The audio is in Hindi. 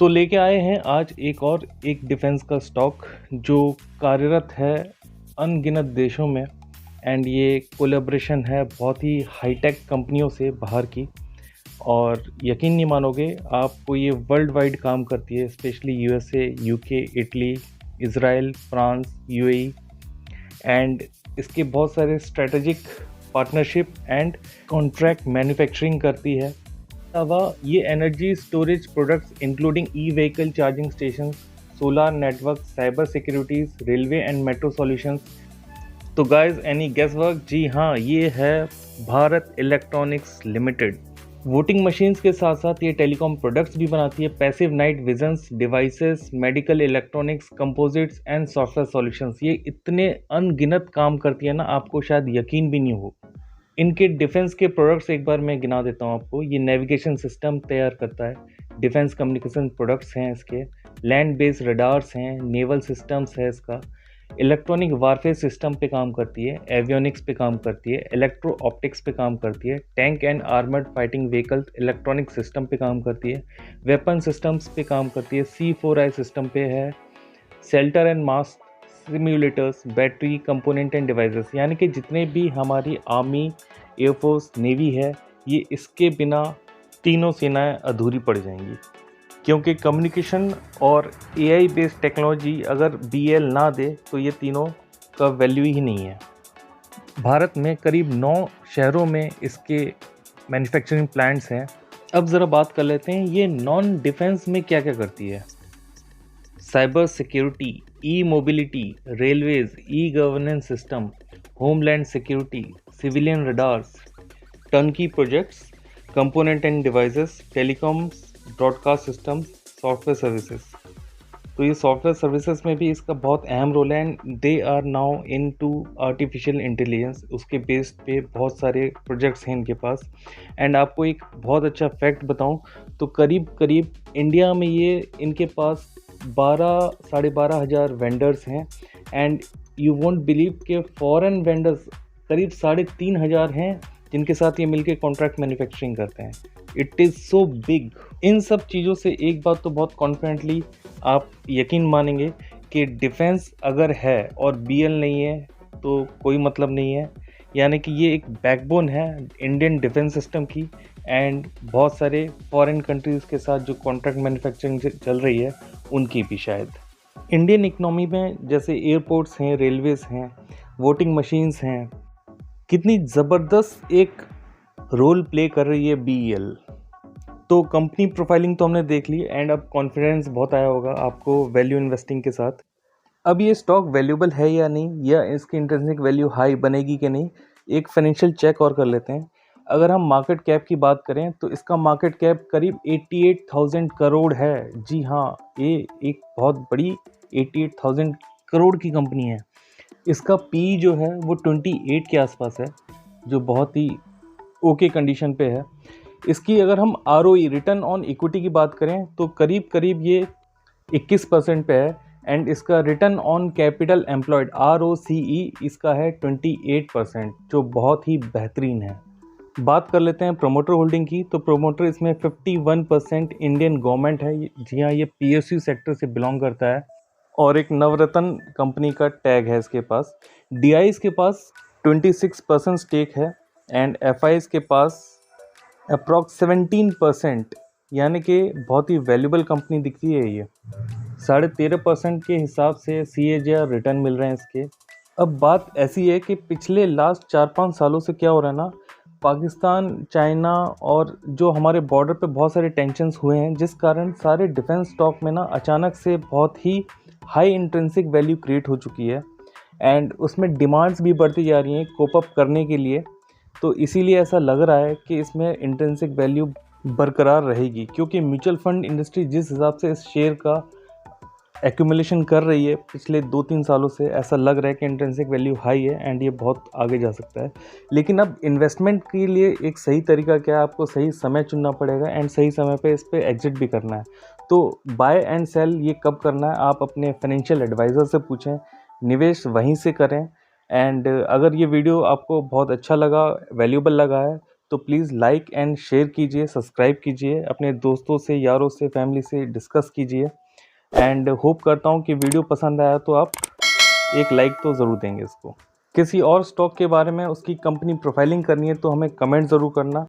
तो लेके आए हैं आज एक डिफेंस का स्टॉक जो कार्यरत है अनगिनत देशों में। एंड ये कोलैबोरेशन है बहुत ही हाईटेक कंपनियों से बाहर की। और यकीन नहीं मानोगे, आपको ये वर्ल्ड वाइड काम करती है, specially USA, UK, Italy, Israel, France, UAE. And इसके बहुत सारे strategic partnership and contract manufacturing करती है। अलावा ये energy storage products including e vehicle charging station, solar network, cyber securities, railway and metro solutions. तो गाइस, एनी गेस वर्क? जी हाँ, ये है Bharat electronics limited. Voting machines के साथ साथ ये टेलीकॉम प्रोडक्ट्स भी बनाती है, passive night visions devices, medical electronics, composites and software solutions. ये इतने अनगिनत काम करती है ना, आपको शायद यकीन भी नहीं हो। इनके डिफेंस के प्रोडक्ट्स एक बार मैं गिना देता हूँ आपको। ये नेविगेशन सिस्टम तैयार करता है, डिफेंस कम्युनिकेशन प्रोडक्ट्स हैं इसके, लैंड बेस्ड रडार्स हैं, नेवल सिस्टम्स है इसका, इलेक्ट्रॉनिक वारफेयर सिस्टम पे काम करती है, एवियोनिक्स पे काम करती है, इलेक्ट्रो ऑप्टिक्स पे काम करती है, tank and armoured fighting vehicles electronic system पे काम करती है, वेपन सिस्टम्स पे काम करती है, C4I सिस्टम पे है, shelter and mass simulators, battery component end devices. यानी कि जितने भी हमारी आर्मी, एयरफोर्स, नेवी है, ये इसके बिना तीनों सेनाएं अधूरी पड़ जाएंगी। क्योंकि कम्युनिकेशन और AI बेस्ड टेक्नोलॉजी अगर BL ना दे तो ये तीनों का वैल्यू ही नहीं है। भारत में करीब 9 शहरों में इसके मैन्युफैक्चरिंग प्लांट्स हैं। अब ज़रा बात कर लेते हैं ये नॉन डिफेंस में क्या क्या करती है। साइबर सिक्योरिटी, ई mobility, railways, e governance system, homeland security, civilian radars, turnkey projects, component end devices, telecoms, broadcast systems, software services. तो ये सॉफ्टवेयर सर्विसेज में भी इसका बहुत अहम रोल है। And they are now into artificial intelligence, उसके बेस पे बहुत सारे प्रोजेक्ट्स हैं इनके पास। एंड आपको एक बहुत अच्छा फैक्ट बताऊं तो करीब करीब इंडिया में ये इनके पास 12,500 वेंडर्स हैं। एंड यू वोंट बिलीव के फॉरेन वेंडर्स करीब 3,500 हैं जिनके साथ ये मिलके कॉन्ट्रैक्ट मैन्युफैक्चरिंग करते हैं। It is so big. इन सब चीज़ों से एक बात तो बहुत कॉन्फिडेंटली आप यकीन मानेंगे कि डिफेंस अगर है और BL नहीं है तो कोई मतलब नहीं है। यानी कि ये एक बैकबोन है इंडियन डिफेंस सिस्टम की। एंड बहुत सारे फॉरेन कंट्रीज़ के साथ जो कॉन्ट्रैक्ट मैन्युफैक्चरिंग चल रही है उनकी भी शायद। इंडियन इकनॉमी में जैसे एयरपोर्ट्स हैं, रेलवेज़ हैं, वोटिंग मशीन्स हैं, कितनी ज़बरदस्त एक रोल प्ले कर रही है BL। तो कंपनी प्रोफाइलिंग तो हमने देख ली एंड अब कॉन्फिडेंस बहुत आया होगा आपको वैल्यू इन्वेस्टिंग के साथ। अब ये स्टॉक वैल्यूएबल है या नहीं, या इसकी इंट्रिंसिक वैल्यू हाई बनेगी कि नहीं, एक फाइनेंशियल चेक और कर लेते हैं। अगर हम मार्केट कैप की बात करें तो इसका मार्केट कैप करीब 88,000 करोड़ है। जी हाँ, ये एक बहुत बड़ी 88,000 करोड़ की कंपनी है। इसका PE जो है वो 28 के आसपास है, जो बहुत ही ओके कंडीशन पे है। इसकी अगर हम ROE, रिटर्न ऑन इक्विटी की बात करें तो करीब करीब ये 21% पे है। एंड इसका return on capital employed ROCE इसका है 28%, जो बहुत ही बेहतरीन है। बात कर लेते हैं प्रोमोटर होल्डिंग की। तो प्रोमोटर इसमें 51% इंडियन गवर्नमेंट है। जी हाँ, ये PSU सेक्टर से बिलोंग करता है और एक नवरत्न कंपनी का टैग है इसके पास। DIs के पास 26% स्टेक है एंड FIs के पास अप्रॉक्स 17%। यानी कि बहुत ही वैल्यूबल कंपनी दिखती है ये। 13.5% के हिसाब से CAGR रिटर्न मिल रहे हैं इसके। अब बात ऐसी है कि पिछले लास्ट 4-5 सालों से क्या हो रहा है ना, पाकिस्तान, चाइना और जो हमारे बॉर्डर पे बहुत सारे टेंशन्स हुए हैं, जिस कारण सारे डिफेंस स्टॉक में ना अचानक से बहुत ही हाई इंट्रिंसिक वैल्यू क्रिएट हो चुकी है। एंड उसमें डिमांड्स भी बढ़ती जा रही हैं कोप अप करने के लिए। तो इसीलिए ऐसा लग रहा है कि इसमें इंट्रिंसिक वैल्यू बरकरार रहेगी, क्योंकि म्यूचुअल फंड इंडस्ट्री जिस हिसाब से इस शेयर का एक्यूमुलेशन कर रही है पिछले 2-3 सालों से, ऐसा लग रहा है कि इंट्रिंसिक वैल्यू हाई है एंड ये बहुत आगे जा सकता है। लेकिन अब इन्वेस्टमेंट के लिए एक सही तरीका क्या है, आपको सही समय चुनना पड़ेगा एंड सही समय पे इस पर एग्जिट भी करना है। तो बाय एंड सेल ये कब करना है, आप अपने फाइनेंशियल एडवाइज़र से पूछें, निवेश वहीं से करें। एंड अगर ये वीडियो आपको बहुत अच्छा लगा, वैल्यूएबल लगा है, तो प्लीज़ लाइक एंड शेयर कीजिए, सब्सक्राइब कीजिए, अपने दोस्तों से, यारों से, फैमिली से डिस्कस कीजिए एंड होप करता हूँ कि वीडियो पसंद आया तो आप एक लाइक तो ज़रूर देंगे इसको। किसी और स्टॉक के बारे में उसकी कंपनी प्रोफाइलिंग करनी है तो हमें कमेंट ज़रूर करना।